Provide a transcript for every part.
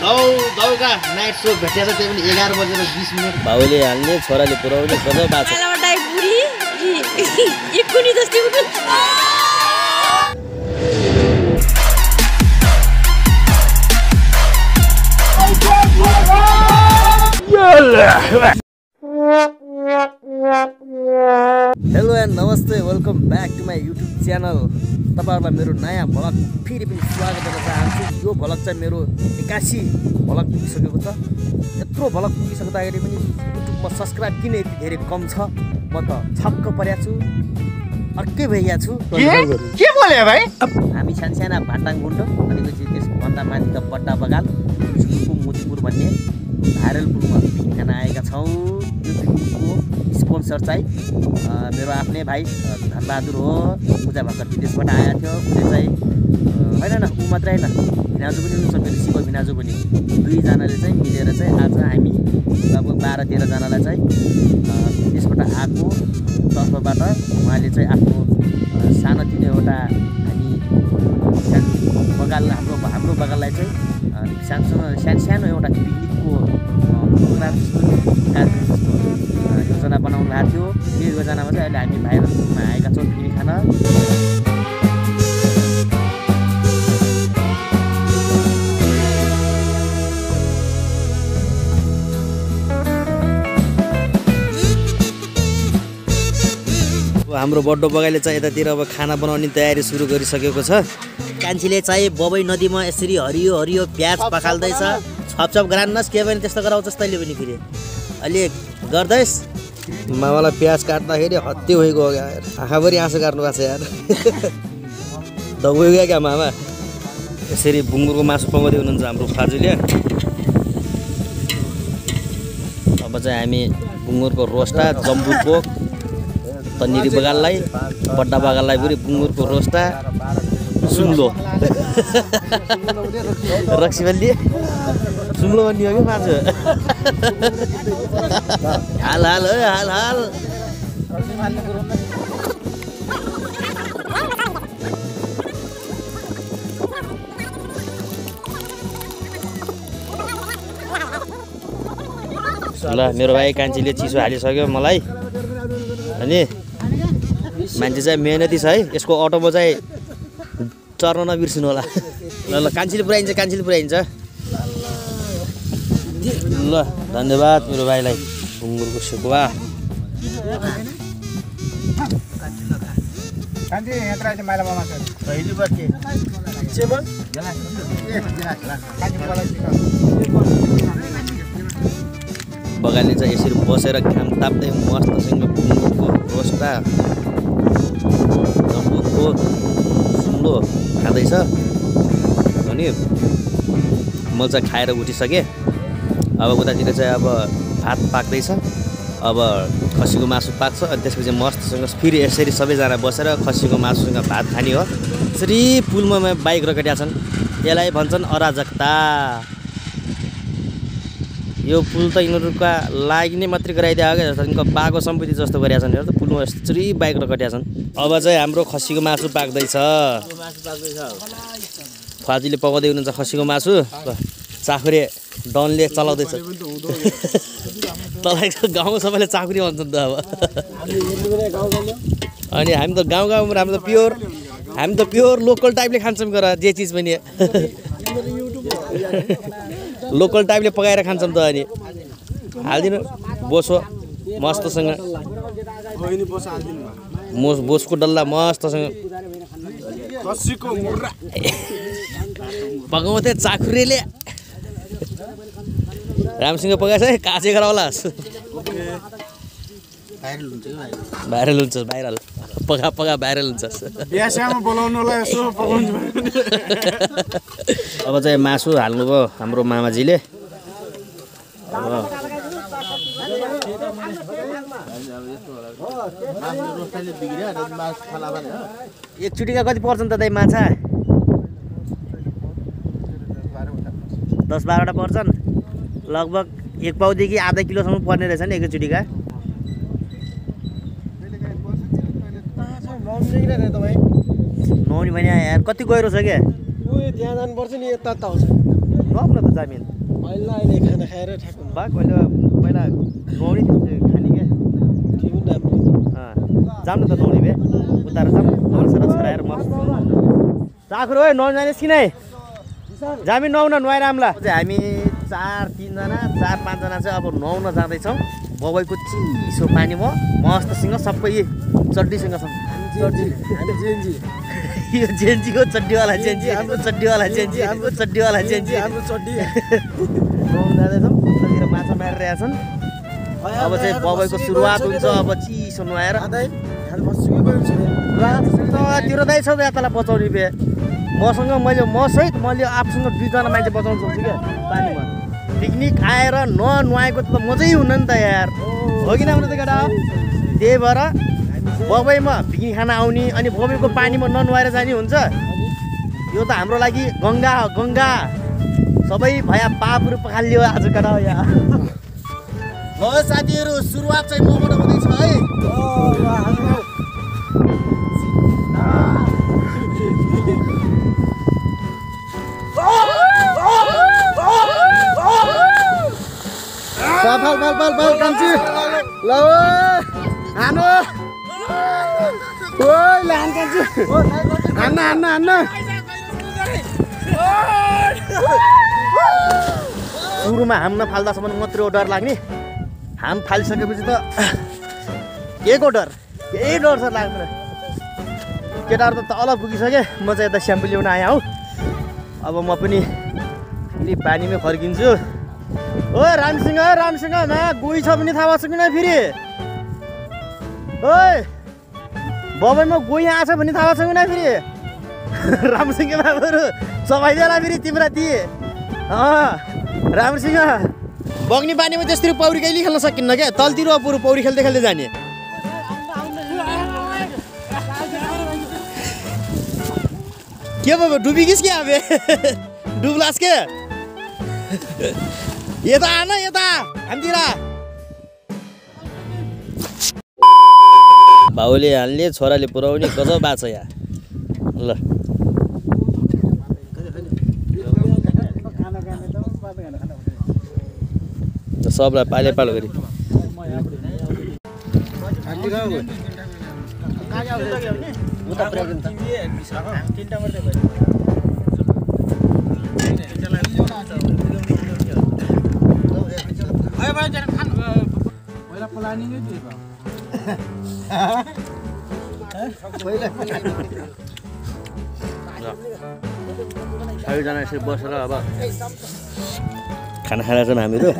दौका night so भेटेर त्यही पनि 11 बजेर 20 मिनेट भाउले हाल्ने छोराले पुराउने गजब बाछा हेलो एन्ड नमस्ते welcome back to my YouTube channel. तपाईहरुलाई मेरो नयाँ भ्लग फेरि पनि स्वागत गर्न चाहन्छु। यो भ्लग चाहिँ मेरो 81 भ्लग पुगिसकेको छ। यत्रो भ्लग पुगिसक्दाखेरि पनि युट्युबमा सब्स्क्राइब किन यति धेरै कम छ? म त छक्क परेको छु, अर्कै भइया छु। के बोले भाइ? हामी सानसाना भाटाङ गुन्डो अनि त्यसभन्दा माथि त बड्डा बगाल झुलुको मोतीपुर भन्ने भाइरल पुलमा पिकनिक खान आएका छौँ। यो पिकनिकको स्पोन्सर चाहिँ मेरो आफ्नै भाइ धनबहादुर हो। पूजा भर्खर विदेशबाट आएको थियो। उसले चाहिँ होइन न ऊ मात्रै होइन भिनाजु पनि हुनुहुन्छ, मेरो शिव भिनाजु पनि, दुईजनाले चाहिँ मिलेर चाहिँ आज हामी लगभग 12-13 जनालाई चाहिँ विदेशबाट आएको तर्फबाट उहाँले चाहिँ आफ्नो सानोतिनो एउटा हामी बगाल हाम्रो बगाललाई चाहिँ सानो एउटा पिकनिकको प्रोग्राम कार्यक्रम जस्तो योजना बनाउनु भएको थियो। यो योजनामा चाहिँ अहिले हामी भाइरलमा आएका छौँ पिकनिक खान। हाम्रो बड्डो बगाइले चाहिँ यतातिर अब खाना बनाउने तयारी सुरु गरिसकेको छ। कान्छीले चाहिँ बबई नदीमा यसरी हरियो हरियो प्याज पखाल्दैछ। छपछप गरान्नस् के भने त्यस्तो गराउँछस् तैँले पनि फेरि अहिले गर्दैस्। मामालाई प्याज काट्दाखेरि हत्ती भइगयो यार, आँखाभरि आँसु काट्नु भएको छ यार। दगुयो क्या मामा। यसरी बुङ्गुरको मासु पकाउँदै हुनुहुन्छ हाम्रो फाजुले। अब चाहिँ हामी बुङ्गुरको रोस्टा, जम्बु पोक, तन्निरी बगाललाई, बड्डा बगाललाई पनि बुङ्गुरको रोस्टा, सुम्लो रक्सी बन्दी सुम्लो बन्दी हो कि मासु। हाल हाल हो हाल हाल। ल मेरो भाइ कान्छीले चिसो हालिसक्यो मलाई। अनि मान्छे चाहिँ मेहनती छ है। यसको अटोमा चाहिँ चर्न नबिर्सिनु होला। ल ल कान्छीले पुऱ्याइन्छ, कान्छीले पुऱ्याइन्छ। ल धन्यवाद मेरो भाइलाई। बुङ्गुरको सेकुवा बगाले चाहिँ यसरी बसेर घाम ताप्दै मस्तसँग बुङ्गुरको रोस्टा, जम्बुको सुम्लो खाँदैछ। अनि म चाहिँ खाएर उठिसकेँ। अब उतातिर चाहिँ अब भात पाक्दैछ। अब खसीको मासु पाक्छ। अनि त्यसपछि मस्तसँग फेरि यसरी सबैजना बसेर खसीको मासुसँग भात खाने हो। यसरी पुलमा बाइक रकेट्या छन्। यसलाई भन्छन् अराजकता। यो पुल त यिनीहरूका लागि नै मात्रै गराइदिएको हो क्या जस्तो यिनको बाको सम्पत्ति जस्तो गरेका छन्। हेर त पुलमा यसरी बाइक रकटिया छन्। अब चाहिँ हाम्रो खसीको मासु पाक्दैछ। फाजीले पकाउँदै हुनुहुन्छ खसीको मासु। चाखुरे डनले चलाउँदैछ। तपाईँको गाउँ सबैले चाखुरी भन्छन् त अब। अनि हामी त गाउँमा हामी त प्योर लोकल टाइपले खान्छौँ गर जे चिज पनि लोकल टाइपले पकाएर खान्छौँ त। अनि हालिदिनु बोसो मस्तसँग, बोसको डल्ला मस्तसँग पकाउँथे चाखुरीले। राम्रोसँग पकाएछ है, काँचे गराउलास्। भाइरल हुन्छ भाइरल पका पका भाइरल हुन्छ। अब चाहिँ मासु हाल्नुभयो हाम्रो मामाजीले। एकचोटिका कति पर्छ त दाइ माछा? 10-12वटा पर्छन्। लगभग 1 पाउदेखि आधा किलोसम्म पर्ने रहेछ नि एकचोटिका। नौनी भने यार कति गहिरो छ क्या? त्यहाँ जानुपर्छ नि, यता त आउँछ। गफ न त। जामिन अहिले खाना खाएर ठ्याक्क बा कहिले पहिला नौरी खाने क्या जाऊँ न त नौरी बे उतार जाऊँ नौसर छराएर मस्त चाखुर ओए नौजाने सिनै जामिन नुहाउन नुहाएर आम्ला हामी 4-3 जना 4-5 जना चाहिँ अब नुहाउन जाँदैछौँ बबैको चिसो पानीमा मस्तसँग सबै चड्डीसँग छौँ यो जेन्जीको चड्डीवाला जेन्जी हाम्रो चड्डीवाला जेन्जी हाम्रो चड्डीवाला जेन्जी हाम्रो चड्डी नुहाउन जाँदैछौँ उतातिर माछा मारिरहेका छन् अब चाहिँ बबैको सुरुवात हुन्छ अब चिसो नुहाएर तिरो दाइ छ यातालाई बचाउने बे मसँग मसहित मैले आफूसँग 2 जना मान्छे बचाउन सक्छु क्या पानीमा पिकनिक आएर ननुहाएको त मजै हुन्न नि त यार हो कि नहुन त केटा त्यही भएर बबैमा पिकनिक खान आउने अनि बबैको पानीमा ननुहाएर जाने हुन्छ यो त हाम्रो लागि गङ्गा हो गङ्गा सबै भया पापहरू पखालियो आज केटा यहाँ ल साथीहरू सुरुवात चाहिँ मबाट हुँदैछ है Bal kanci. Lawa. Anu. Woi, lahan kanci. Anna. सुरुमा हाम नफाल्दासम्म मात्रै डर लाग्ने हाम फालिसकेपछि त केको डर केही डर छ लाग्दैन केटाहरू त तल पुगिसके म चाहिँ यता स्याम्पल ल्याउन आएँ हौ अब म पनि फेरि पानीमै फर्किन्छु ओ रामसिंह मा गोही छ भने थाहा भएको छ कि नै फेरि ओइ बबैमा गोही आछ भने थाहा भएको छ कि नै फेरि रामसिंह बाबुहरू सफाइदेला फेरि तिम्रा ती रामसिंह बग्ने पानीमा त्यसरी पौडी कहिले खेल्न सकिन्न क्या तलतिर पुरो पौडी खेल्दै खेल्दै जाने के भयो डुबिगिस् क्या अबे डुब्लास के यता आन यता हामीतिर बाउले हाल्ने छोराले पुऱ्याउने गजब बाछ यहाँ ल सबलाई पाले पालो गरी सबैजना यसरी बसेर अब खाना खाएर छौँ हामीहरू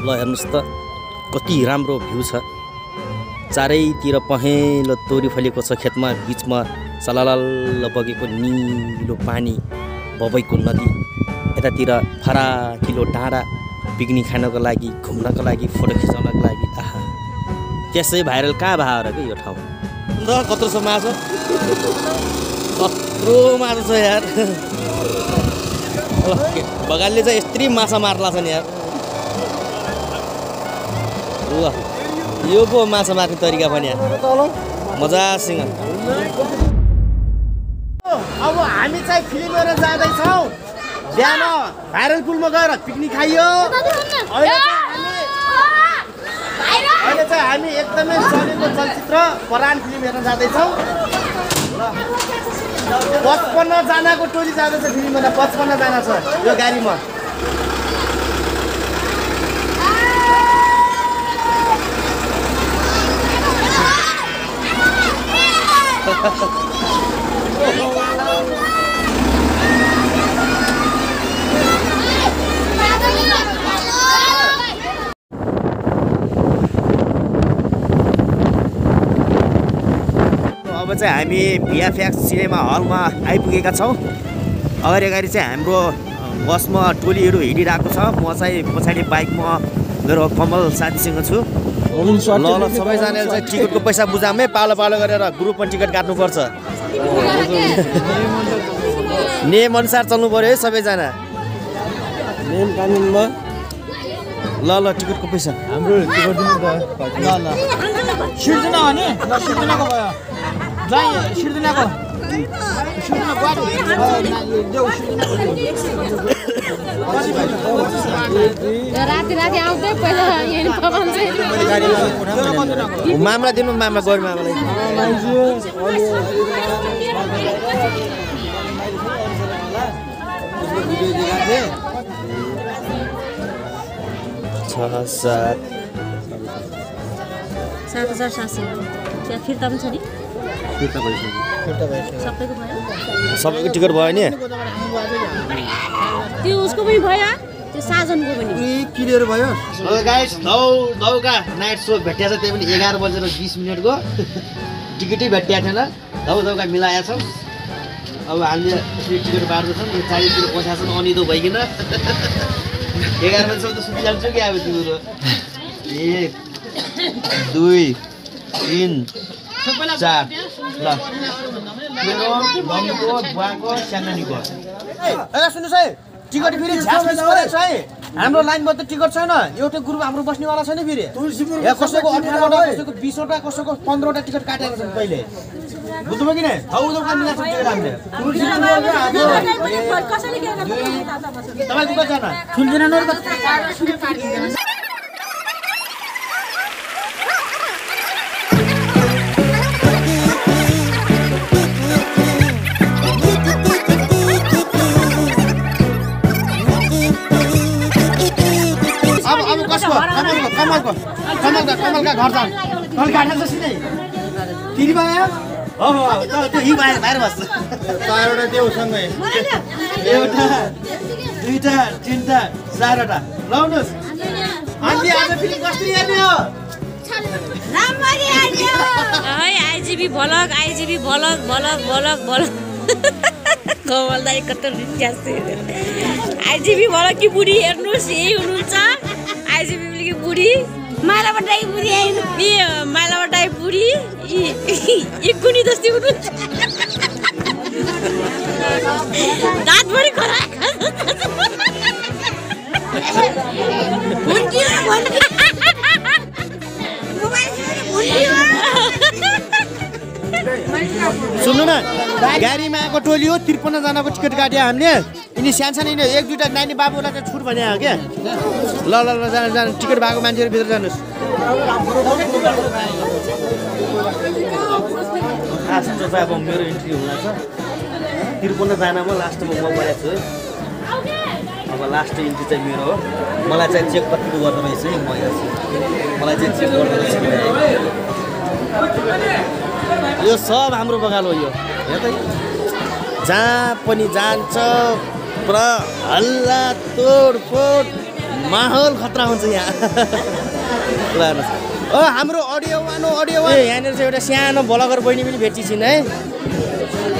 ल हेर्नुहोस् त कति राम्रो भ्यू छ चारैतिर पहेँलो तोरी फलेको छ खेतमा बिचमा सललल बगेको निलो पानी बबैको नदी यतातिर फराकिलो डाँडा पिकनिक खानको लागि घुम्नको लागि फोटो खिचाउनको लागि आहा त्यसै भाइरल कहाँ भयो र के यो ठाउँ ल कत्रो छ माछा कत्रो माछा छ यार बगालले चाहिँ यस्तरी माछा मार्ला छ नि यार ल यो पो माछा मार्ने तरिका पनि मजासँग अब हामी चाहिँ फिल्म हेरेर जाँदैछौँ बिहान भाइरल पुलमा गएर पिकनिक खाइयो अहिले चाहिँ हामी एकदमै चलेको चलचित्र परान फिल्म हेर्न जाँदैछौँ 55 जनाको टोली जाँदैछ फिल्ममा 55 जना छ यो गाडीमा अब चाहिँ हामी भिएफएक्स सिनेमा हलमा आइपुगेका छौँ अगाडि चाहिँ हाम्रो बसमा टोलीहरू हिँडिरहेको छ म चाहिँ पछाडि बाइकमा मेरो कमल साथीसँग छु ल ल सबैजनाले चाहिँ टिकटको पैसा बुझामै पालो पालो गरेर ग्रुपमा टिकट काट्नुपर्छ नियम अनुसार चल्नु पर्यो है सबैजना नियम कानुनमा ल ल टिकटको पैसा हाम्रो टिकट दिनु त ल ल सिर्जना हो नि ल सिर्जनाको भयो जाई सिर्जनाको सिर्जना गयो देऊ राति राति आउँदै पहिला यहाँ पकाउँछ मामला दिनु मामला गएर मामलाई सात 7,700 त्यहाँ फिर्ता पनि छ नि सबैको टिकट भयो नि त्यो उसको पनि भयो त्यो साजनको पनि क्लियर भयो गाइस दौका नाइट सो भेटिया छ त्यही पनि 11:20 टिकटै भेटिया थिएन दौका मिलाएका छौँ अब हामीले टिकट बाँड्दैछौँ यो 40 किलो पैसा छन् अनिदो भइकन 11 बजीसम्म त सुतिहाल्छु कि अब तिम्रो 1 2 3 4 ल मेरो मम्मीको बुवाको सानानीको सुन्नुहोस् है टिकट फेरि छ है हाम्रो लाइनमा त टिकट छैन एउटै ग्रुप हाम्रो बस्नेवाला छैन फेरि यहाँ कसैको 18वटा कसैको 20वटा कसैको 15वटा टिकट काटेको छन् पहिले बुझ्नुभयो कि नै थाउजौ काम मिलाएको छ टिकट हामीले तपाईँको कतिजना ठुल्जना नर कमलका घर जान कल काटेर सिधै तिरी भयो त्यो हि बाहिर बस्छ 4वटा देऊ सँगै एउटा दुईटा तीनटा चारवटा लाउनुहोस् अनि आज फेरि कसरी हेर्ने हो आइजिबी भलक कमल दाइ कता आइजिबी भलक कि बुढी हेर्नुहोस् यही हुनुहुन्छ आइजिबी कि बुढी मालाबटाई बुढी यी कुनी जस्तै हुनुहुन्छ दाँतभरि खरा सुन्नु न गाडीमा आएको टोली हो 53 जनाको टिकट काट्यो हामीले यिनी सानसानो यिनी 1-2टा नानी बाबुलाई चाहिँ छुट भने हो क्या ल जानु टिकट भएको मान्छेहरू भित्र जानुहोस् लास्ट अब मेरो इन्ट्री हुन छ 53 जनामा लास्टमा म परेको छु अब लास्ट इन्ट्री चाहिँ मेरो हो मलाई चाहिँ चेक कतिको गर्दो रहेछ नि मलाई चाहिँ चेक गर्दो रहेछ यो सब हाम्रो बगाल हो यो हेर त जहाँ पनि जान्छ पुरा हल्ला तोडफोड माहौल खतरा हुन्छ यहाँ हाम्रो अडियो वान यहाँनिर चाहिँ एउटा सानो ब्लगर बहिनी पनि भेटिन्छन् है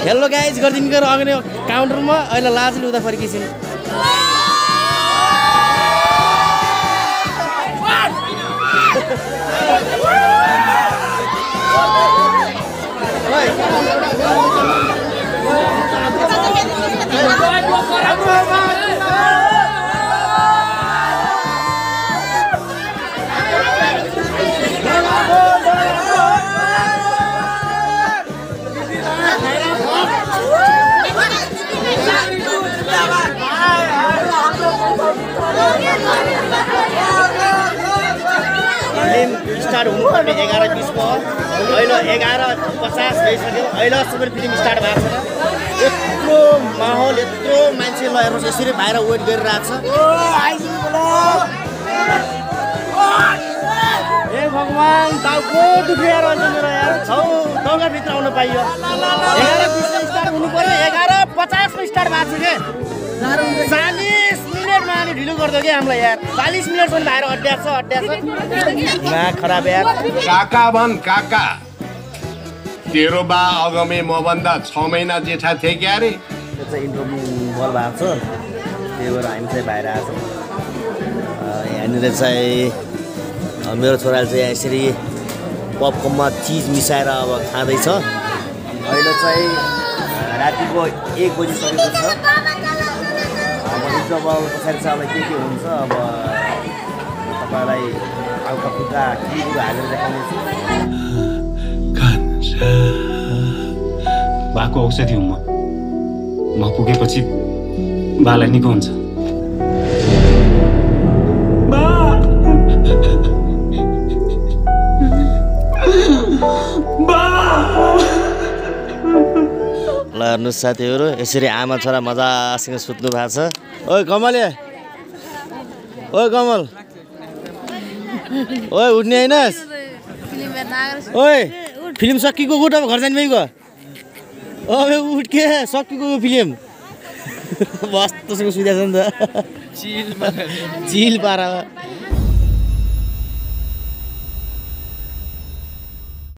हेलो गाइज गरिदिनु गएर अघि काउन्टरमा अहिले लाज लुदा फर्किन्छन् स्टार्ट हुनुपर्ने 11:20 को अहिले 11:50 भइसक्यो अहिलेसम्म फिल्म स्टार्ट भएको छैन यत्रो माहौल यत्रो मान्छे ल हेर्नुहोस् यसरी बाहिर वेट गरिरहेको छ ए भगवान टाउको दुखिएर हुन्छ मेरो यार दौका भित्र आउनु पाइयो 11:20 स्टार्ट हुनु पर्यो 11:50 मा स्टार्ट भएको छ के 40 मिनेटमा अनि ढिलो गर्दो के हामीलाई यार 40 मिनेटसम्म बाहिर अड्ड्याछ ना खराब यार काका तेरो बा अगमे मभन्दा 6 महिना जेठा थिए क्या रे त्यो चाहिँ इन्टरभ्यू बल भएको छ त्यही भएर हामी चाहिँ बाहिर आएको छौँ यहाँनिर चाहिँ मेरो छोराले चाहिँ यसरी पपकर्नमा चिज मिसाएर अब खाँदैछ। अहिले चाहिँ रातिको 1 बजिसकेको छ। अब इन्टरभल पछाडि चाहिँ अब के हुन्छ अब तपाईँलाई हल्का फुल्का के कुरो हालेर देखाउनेछु। बाको औषधि हुँ म पुगेपछि बालाई निको हुन्छ। ल हेर्नुहोस् साथीहरू, यसरी आमा छोरा मजासँग सुत्नु भएको छ। ओइ कमले, ओइ कमल, ओइ उठ्ने हैनस्? ओइ फिल्म सकिएको उठ, अब घर जाने भइगयो। अबे उठ के सकिएको फिल्म मस्तसँग सुतेछ नि त, चिल पारा।